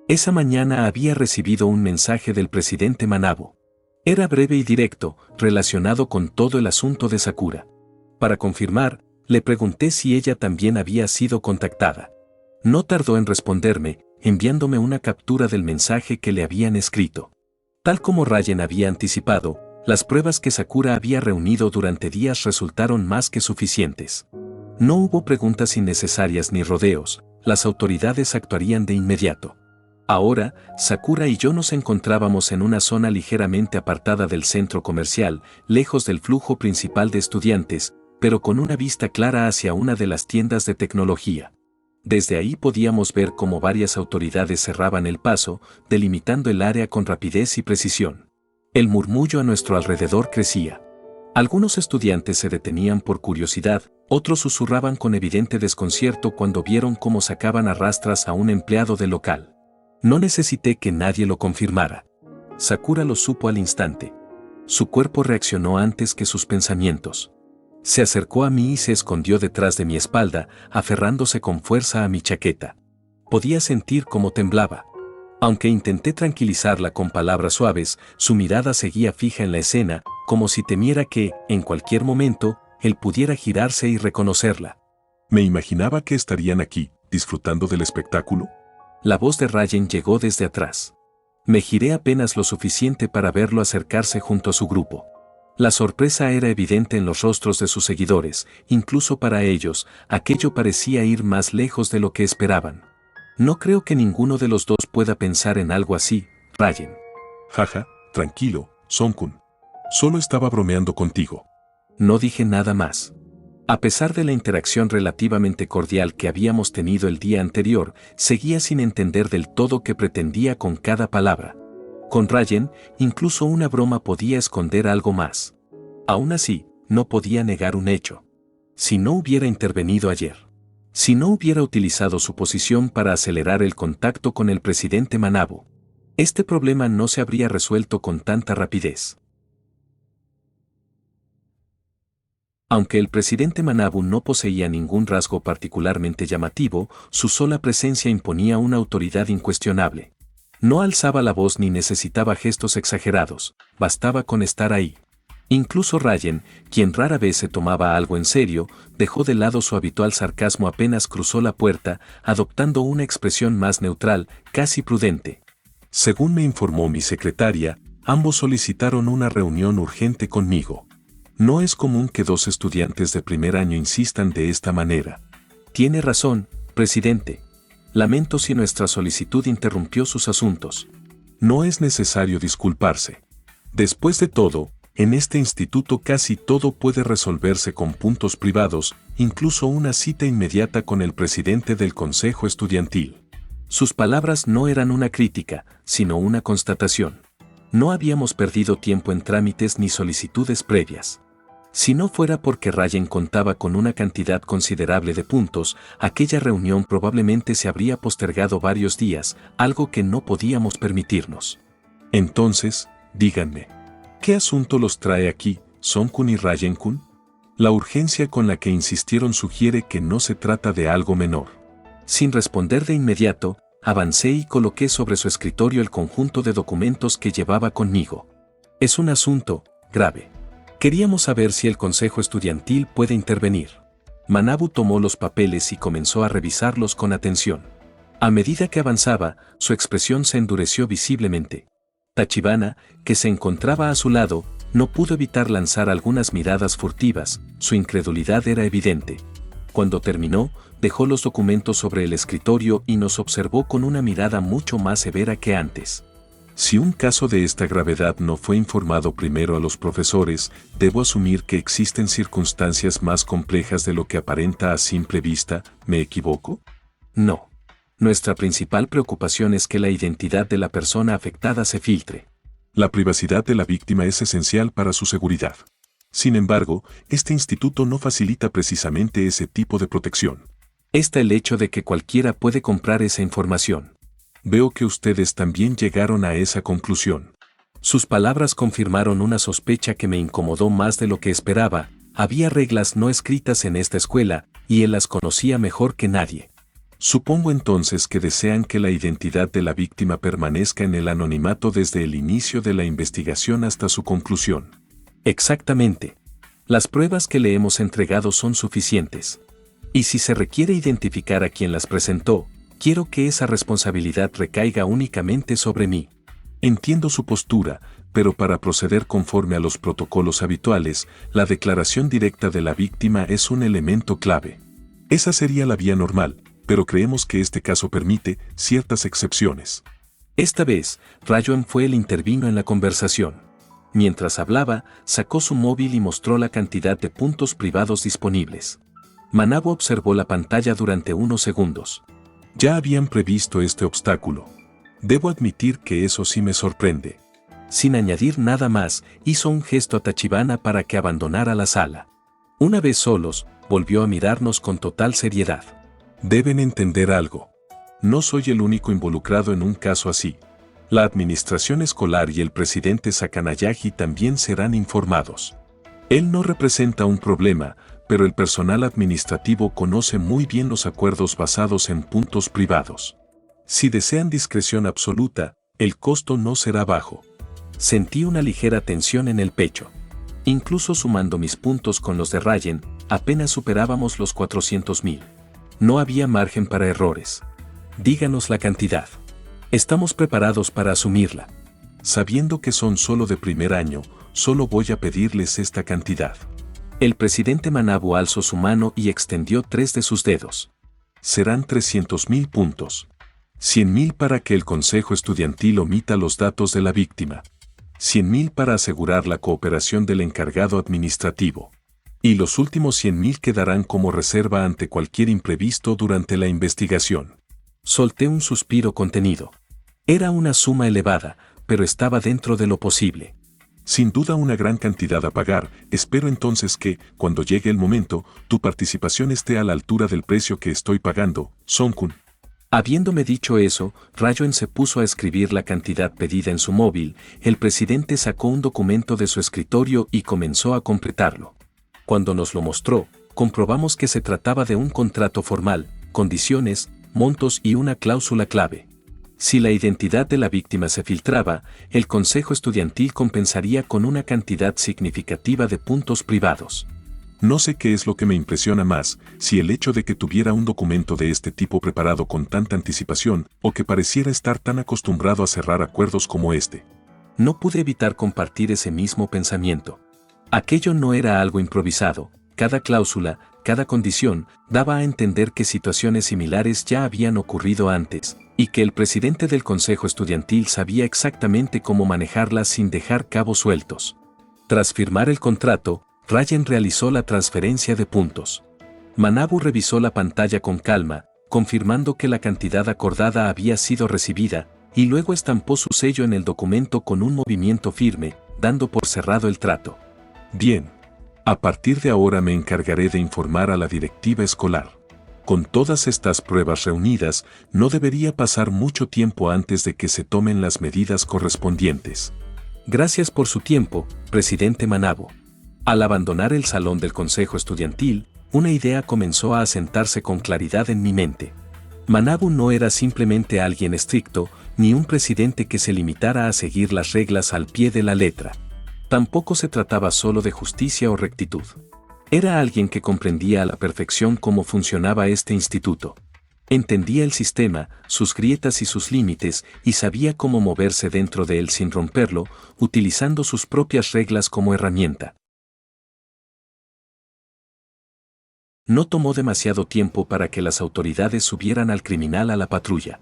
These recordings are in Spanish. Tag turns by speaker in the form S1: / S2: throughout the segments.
S1: Esa mañana había recibido un mensaje del presidente Manabu. Era breve y directo, relacionado con todo el asunto de Sakura. Para confirmar, le pregunté si ella también había sido contactada. No tardó en responderme, enviándome una captura del mensaje que le habían escrito. Tal como Rayen había anticipado, las pruebas que Sakura había reunido durante días resultaron más que suficientes. No hubo preguntas innecesarias ni rodeos, las autoridades actuarían de inmediato. Ahora, Sakura y yo nos encontrábamos en una zona ligeramente apartada del centro comercial, lejos del flujo principal de estudiantes, pero con una vista clara hacia una de las tiendas de tecnología. Desde ahí podíamos ver cómo varias autoridades cerraban el paso, delimitando el área con rapidez y precisión. El murmullo a nuestro alrededor crecía. Algunos estudiantes se detenían por curiosidad, otros susurraban con evidente desconcierto cuando vieron cómo sacaban a rastras a un empleado del local. No necesité que nadie lo confirmara. Sakura lo supo al instante. Su cuerpo reaccionó antes que sus pensamientos. Se acercó a mí y se escondió detrás de mi espalda, aferrándose con fuerza a mi chaqueta. Podía sentir cómo temblaba. Aunque intenté tranquilizarla con palabras suaves, su mirada seguía fija en la escena, como si temiera que, en cualquier momento, él pudiera girarse y reconocerla.
S2: Me imaginaba que estarían aquí, disfrutando del espectáculo.
S1: La voz de Rayen llegó desde atrás. Me giré apenas lo suficiente para verlo acercarse junto a su grupo. La sorpresa era evidente en los rostros de sus seguidores, incluso para ellos, aquello parecía ir más lejos de lo que esperaban. No creo que ninguno de los dos pueda pensar en algo así, Rayen.
S2: Jaja, tranquilo, Son-kun. Solo estaba bromeando contigo.
S1: No dije nada más. A pesar de la interacción relativamente cordial que habíamos tenido el día anterior, seguía sin entender del todo qué pretendía con cada palabra. Con Rayen, incluso una broma podía esconder algo más. Aún así, no podía negar un hecho. Si no hubiera intervenido ayer, si no hubiera utilizado su posición para acelerar el contacto con el presidente Manabu, este problema no se habría resuelto con tanta rapidez. Aunque el presidente Manabu no poseía ningún rasgo particularmente llamativo, su sola presencia imponía una autoridad incuestionable. No alzaba la voz ni necesitaba gestos exagerados, bastaba con estar ahí. Incluso Rayen, quien rara vez se tomaba algo en serio, dejó de lado su habitual sarcasmo apenas cruzó la puerta, adoptando una expresión más neutral, casi prudente.
S2: Según me informó mi secretaria, ambos solicitaron una reunión urgente conmigo. No es común que dos estudiantes de primer año insistan de esta manera.
S1: Tiene razón, presidente. Lamento si nuestra solicitud interrumpió sus asuntos.
S2: No es necesario disculparse. Después de todo, en este instituto casi todo puede resolverse con puntos privados, incluso una cita inmediata con el presidente del consejo estudiantil.
S1: Sus palabras no eran una crítica, sino una constatación. No habíamos perdido tiempo en trámites ni solicitudes previas. Si no fuera porque Rayen contaba con una cantidad considerable de puntos, aquella reunión probablemente se habría postergado varios días, algo que no podíamos permitirnos.
S2: Entonces, díganme, ¿qué asunto los trae aquí, Son-kun y Rayen-kun? La urgencia con la que insistieron sugiere que no se trata de algo menor.
S1: Sin responder de inmediato, avancé y coloqué sobre su escritorio el conjunto de documentos que llevaba conmigo. Es un asunto grave. Queríamos saber si el consejo estudiantil puede intervenir. Manabu tomó los papeles y comenzó a revisarlos con atención. A medida que avanzaba, su expresión se endureció visiblemente. Tachibana, que se encontraba a su lado, no pudo evitar lanzar algunas miradas furtivas, su incredulidad era evidente. Cuando terminó, dejó los documentos sobre el escritorio y nos observó con una mirada mucho más severa que antes.
S2: Si un caso de esta gravedad no fue informado primero a los profesores, debo asumir que existen circunstancias más complejas de lo que aparenta a simple vista, ¿me equivoco?
S1: No. Nuestra principal preocupación es que la identidad de la persona afectada se filtre.
S2: La privacidad de la víctima es esencial para su seguridad. Sin embargo, este instituto no facilita precisamente ese tipo de protección.
S1: Está el hecho de que cualquiera puede comprar esa información.
S2: Veo que ustedes también llegaron a esa conclusión.
S1: Sus palabras confirmaron una sospecha que me incomodó más de lo que esperaba. Había reglas no escritas en esta escuela, y él las conocía mejor que nadie.
S2: Supongo entonces que desean que la identidad de la víctima permanezca en el anonimato desde el inicio de la investigación hasta su conclusión.
S1: Exactamente. Las pruebas que le hemos entregado son suficientes. Y si se requiere identificar a quien las presentó, quiero que esa responsabilidad recaiga únicamente sobre mí.
S2: Entiendo su postura, pero para proceder conforme a los protocolos habituales, la declaración directa de la víctima es un elemento clave. Esa sería la vía normal, pero creemos que este caso permite ciertas excepciones.
S1: Esta vez, Ryan fue el intervino en la conversación. Mientras hablaba, sacó su móvil y mostró la cantidad de puntos privados disponibles. Manabu observó la pantalla durante unos segundos.
S2: Ya habían previsto este obstáculo. Debo admitir que eso sí me sorprende.
S1: Sin añadir nada más, hizo un gesto a Tachibana para que abandonara la sala. Una vez solos, volvió a mirarnos con total seriedad.
S2: Deben entender algo. No soy el único involucrado en un caso así. La administración escolar y el presidente Sakanayagi también serán informados. Él no representa un problema, pero el personal administrativo conoce muy bien los acuerdos basados en puntos privados. Si desean discreción absoluta, el costo no será bajo.
S1: Sentí una ligera tensión en el pecho. Incluso sumando mis puntos con los de Ryan, apenas superábamos los 400,000. No había margen para errores. Díganos la cantidad. Estamos preparados para asumirla.
S2: Sabiendo que son solo de primer año, solo voy a pedirles esta cantidad.
S1: El presidente Manabu alzó su mano y extendió 3 de sus dedos.
S2: Serán 300,000 puntos. 100,000 para que el consejo estudiantil omita los datos de la víctima. 100,000 para asegurar la cooperación del encargado administrativo. Y los últimos 100,000 quedarán como reserva ante cualquier imprevisto durante la investigación.
S1: Solté un suspiro contenido. Era una suma elevada, pero estaba dentro de lo posible.
S2: Sin duda una gran cantidad a pagar. Espero entonces que, cuando llegue el momento, tu participación esté a la altura del precio que estoy pagando, Son-kun.
S1: Habiéndome dicho eso, Ryan se puso a escribir la cantidad pedida en su móvil. El presidente sacó un documento de su escritorio y comenzó a completarlo. Cuando nos lo mostró, comprobamos que se trataba de un contrato formal, condiciones, montos y una cláusula clave. Si la identidad de la víctima se filtraba, el consejo estudiantil compensaría con una cantidad significativa de puntos privados.
S2: No sé qué es lo que me impresiona más, si el hecho de que tuviera un documento de este tipo preparado con tanta anticipación, o que pareciera estar tan acostumbrado a cerrar acuerdos como este.
S1: No pude evitar compartir ese mismo pensamiento. Aquello no era algo improvisado. Cada cláusula, cada condición, daba a entender que situaciones similares ya habían ocurrido antes, y que el presidente del consejo estudiantil sabía exactamente cómo manejarlas sin dejar cabos sueltos. Tras firmar el contrato, Ryan realizó la transferencia de puntos. Manabu revisó la pantalla con calma, confirmando que la cantidad acordada había sido recibida, y luego estampó su sello en el documento con un movimiento firme, dando por cerrado el trato.
S2: Bien. A partir de ahora me encargaré de informar a la directiva escolar. Con todas estas pruebas reunidas, no debería pasar mucho tiempo antes de que se tomen las medidas correspondientes.
S1: Gracias por su tiempo, presidente Manabu. Al abandonar el salón del consejo estudiantil, una idea comenzó a asentarse con claridad en mi mente. Manabu no era simplemente alguien estricto, ni un presidente que se limitara a seguir las reglas al pie de la letra. Tampoco se trataba solo de justicia o rectitud. Era alguien que comprendía a la perfección cómo funcionaba este instituto. Entendía el sistema, sus grietas y sus límites, y sabía cómo moverse dentro de él sin romperlo, utilizando sus propias reglas como herramienta. No tomó demasiado tiempo para que las autoridades subieran al criminal a la patrulla.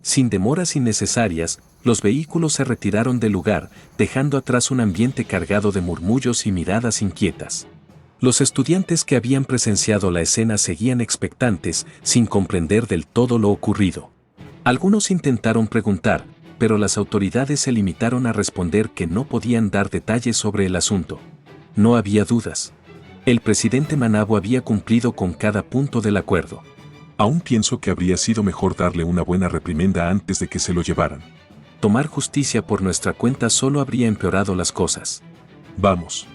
S1: Sin demoras innecesarias, los vehículos se retiraron del lugar, dejando atrás un ambiente cargado de murmullos y miradas inquietas. Los estudiantes que habían presenciado la escena seguían expectantes, sin comprender del todo lo ocurrido. Algunos intentaron preguntar, pero las autoridades se limitaron a responder que no podían dar detalles sobre el asunto. No había dudas. El presidente Manabu había cumplido con cada punto del acuerdo.
S2: Aún pienso que habría sido mejor darle una buena reprimenda antes de que se lo llevaran.
S1: Tomar justicia por nuestra cuenta solo habría empeorado las cosas.
S2: Vamos.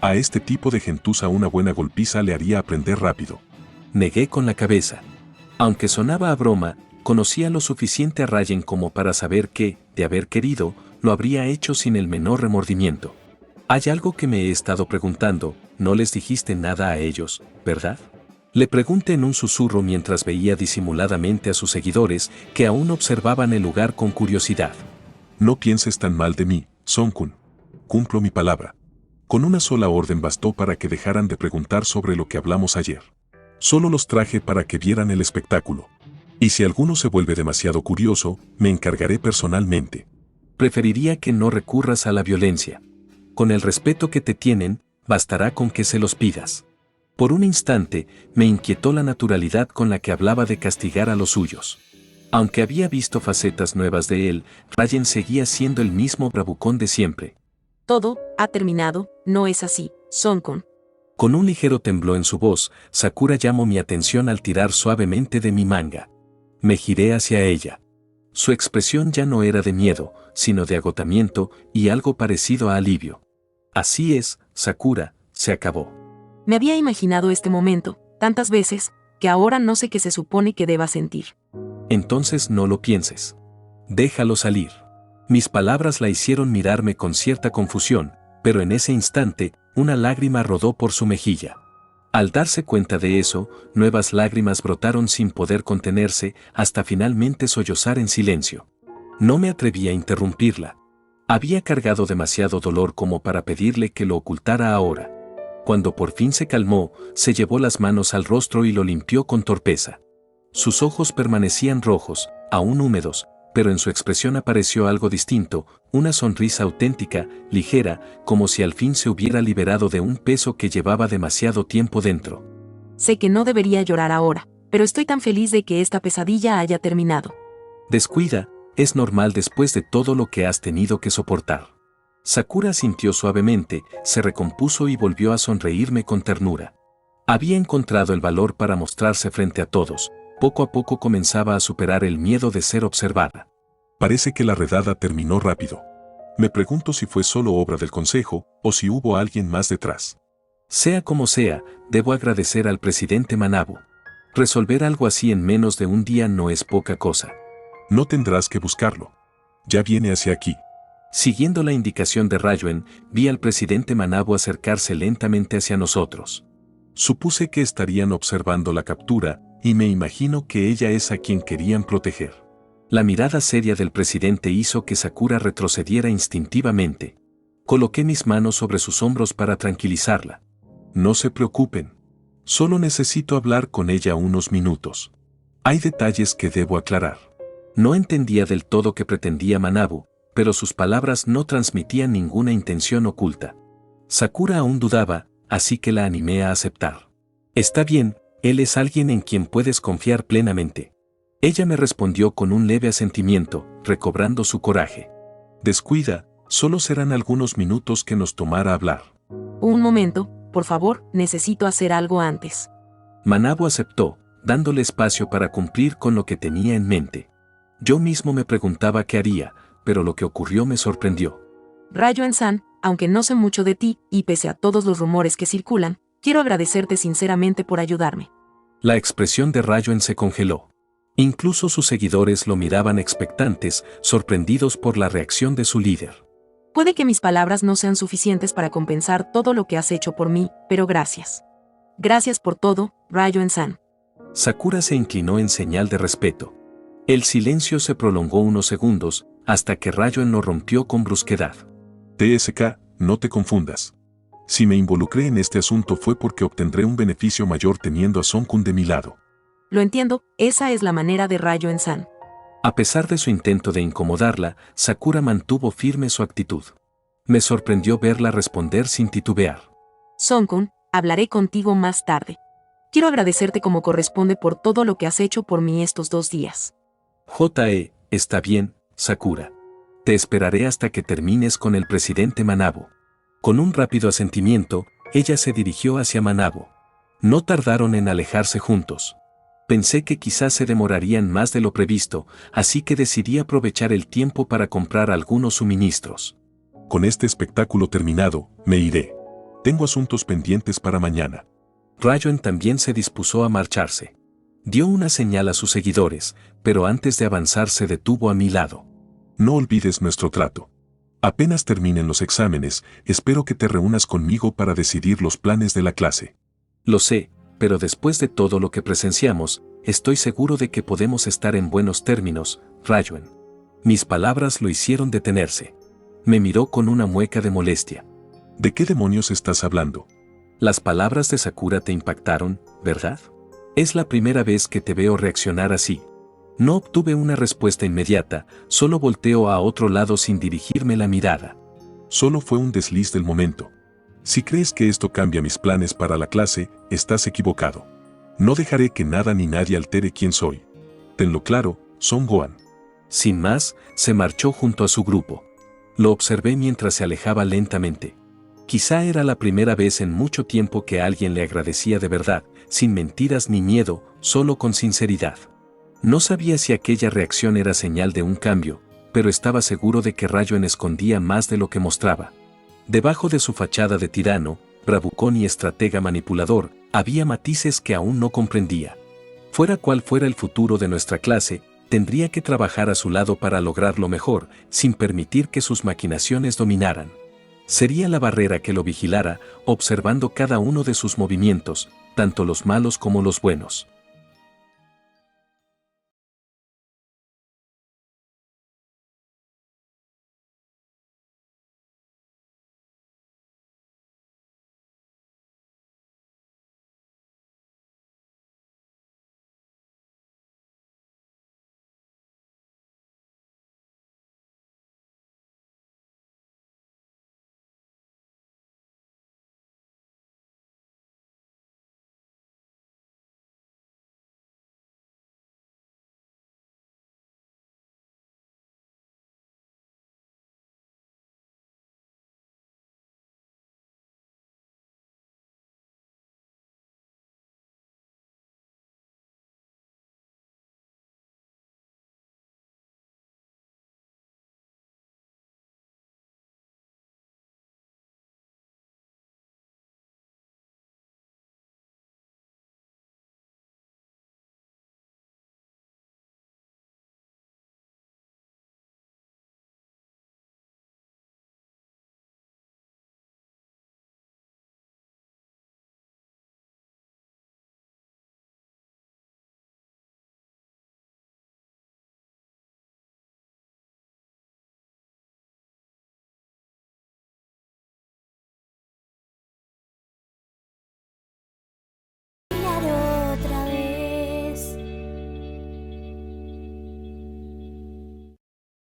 S2: A este tipo de gentuza una buena golpiza le haría aprender rápido.
S1: Negué con la cabeza. Aunque sonaba a broma, conocía lo suficiente a Rayen como para saber que, de haber querido, lo habría hecho sin el menor remordimiento. Hay algo que me he estado preguntando, no les dijiste nada a ellos, ¿verdad? Le pregunté en un susurro mientras veía disimuladamente a sus seguidores que aún observaban el lugar con curiosidad.
S2: No pienses tan mal de mí, Song-kun. Cumplo mi palabra. Con una sola orden bastó para que dejaran de preguntar sobre lo que hablamos ayer. Solo los traje para que vieran el espectáculo. Y si alguno se vuelve demasiado curioso, me encargaré personalmente.
S1: Preferiría que no recurras a la violencia. Con el respeto que te tienen, bastará con que se los pidas. Por un instante, me inquietó la naturalidad con la que hablaba de castigar a los suyos. Aunque había visto facetas nuevas de él, Rayen seguía siendo el mismo bravucón de siempre.
S3: Todo ha terminado, ¿no es así, Song-kun?
S1: Con un ligero temblor en su voz, Sakura llamó mi atención al tirar suavemente de mi manga. Me giré hacia ella. Su expresión ya no era de miedo, sino de agotamiento y algo parecido a alivio. Así es, Sakura, se acabó.
S3: Me había imaginado este momento, tantas veces, que ahora no sé qué se supone que deba sentir.
S1: Entonces no lo pienses. Déjalo salir. Mis palabras la hicieron mirarme con cierta confusión, pero en ese instante, una lágrima rodó por su mejilla. Al darse cuenta de eso, nuevas lágrimas brotaron sin poder contenerse hasta finalmente sollozar en silencio. No me atreví a interrumpirla. Había cargado demasiado dolor como para pedirle que lo ocultara ahora. Cuando por fin se calmó, se llevó las manos al rostro y lo limpió con torpeza. Sus ojos permanecían rojos, aún húmedos, pero en su expresión apareció algo distinto, una sonrisa auténtica, ligera, como si al fin se hubiera liberado de un peso que llevaba demasiado tiempo dentro.
S3: Sé que no debería llorar ahora, pero estoy tan feliz de que esta pesadilla haya terminado.
S1: Descuida, es normal después de todo lo que has tenido que soportar. Sakura sintió suavemente, se recompuso y volvió a sonreírme con ternura. Había encontrado el valor para mostrarse frente a todos. Poco a poco comenzaba a superar el miedo de ser observada.
S2: Parece que la redada terminó rápido. Me pregunto si fue solo obra del consejo o si hubo alguien más detrás.
S1: Sea como sea, debo agradecer al presidente Manabu. Resolver algo así en menos de un día no es poca cosa.
S2: No tendrás que buscarlo. Ya viene hacia aquí.
S1: Siguiendo la indicación de Rayuen, vi al presidente Manabu acercarse lentamente hacia nosotros.
S2: Supuse que estarían observando la captura, y me imagino que ella es a quien querían proteger.
S1: La mirada seria del presidente hizo que Sakura retrocediera instintivamente. Coloqué mis manos sobre sus hombros para tranquilizarla.
S2: No se preocupen. Solo necesito hablar con ella unos minutos. Hay detalles que debo aclarar.
S1: No entendía del todo qué pretendía Manabu, pero sus palabras no transmitían ninguna intención oculta. Sakura aún dudaba, así que la animé a aceptar. Está bien, él es alguien en quien puedes confiar plenamente. Ella me respondió con un leve asentimiento, recobrando su coraje.
S2: Descuida, solo serán algunos minutos que nos tomará hablar.
S3: Un momento, por favor, necesito hacer algo antes.
S1: Manabu aceptó, dándole espacio para cumplir con lo que tenía en mente. Yo mismo me preguntaba qué haría, pero lo que ocurrió me sorprendió.
S3: Rayuen-san, aunque no sé mucho de ti, y pese a todos los rumores que circulan, quiero agradecerte sinceramente por ayudarme.
S1: La expresión de Rayuen se congeló. Incluso sus seguidores lo miraban expectantes, sorprendidos por la reacción de su líder.
S3: Puede que mis palabras no sean suficientes para compensar todo lo que has hecho por mí, pero gracias. Gracias por todo, Rayuen-san.
S1: Sakura se inclinó en señal de respeto. El silencio se prolongó unos segundos, hasta que Rayuen lo rompió con brusquedad.
S2: TSK, no te confundas. Si me involucré en este asunto fue porque obtendré un beneficio mayor teniendo a Song-kun de mi lado.
S3: Lo entiendo, esa es la manera de Rayuen-san.
S1: A pesar de su intento de incomodarla, Sakura mantuvo firme su actitud. Me sorprendió verla responder sin titubear.
S3: Song-kun, hablaré contigo más tarde. Quiero agradecerte como corresponde por todo lo que has hecho por mí estos 2 días.
S1: Está bien, Sakura. Te esperaré hasta que termines con el presidente Manabu. Con un rápido asentimiento, ella se dirigió hacia Manabu. No tardaron en alejarse juntos. Pensé que quizás se demorarían más de lo previsto, así que decidí aprovechar el tiempo para comprar algunos suministros.
S2: Con este espectáculo terminado, me iré. Tengo asuntos pendientes para mañana.
S1: Rayuen también se dispuso a marcharse. Dio una señal a sus seguidores, pero antes de avanzar se detuvo a mi lado.
S2: No olvides nuestro trato. Apenas terminen los exámenes, espero que te reúnas conmigo para decidir los planes de la clase.
S1: Lo sé, pero después de todo lo que presenciamos, estoy seguro de que podemos estar en buenos términos, Rayuen. Mis palabras lo hicieron detenerse. Me miró con una mueca de molestia.
S2: ¿De qué demonios estás hablando?
S1: Las palabras de Sakura te impactaron, ¿verdad? Es la primera vez que te veo reaccionar así. No obtuve una respuesta inmediata, solo volteo a otro lado sin dirigirme la mirada.
S2: Solo fue un desliz del momento. Si crees que esto cambia mis planes para la clase, estás equivocado. No dejaré que nada ni nadie altere quién soy. Tenlo claro, Son Gohan.
S1: Sin más, se marchó junto a su grupo. Lo observé mientras se alejaba lentamente. Quizá era la primera vez en mucho tiempo que alguien le agradecía de verdad, sin mentiras ni miedo, solo con sinceridad. No sabía si aquella reacción era señal de un cambio, pero estaba seguro de que Rayuen escondía más de lo que mostraba. Debajo de su fachada de tirano, bravucón y estratega manipulador, había matices que aún no comprendía. Fuera cual fuera el futuro de nuestra clase, tendría que trabajar a su lado para lograrlo mejor, sin permitir que sus maquinaciones dominaran. Sería la barrera que lo vigilara, observando cada uno de sus movimientos, tanto los malos como los buenos.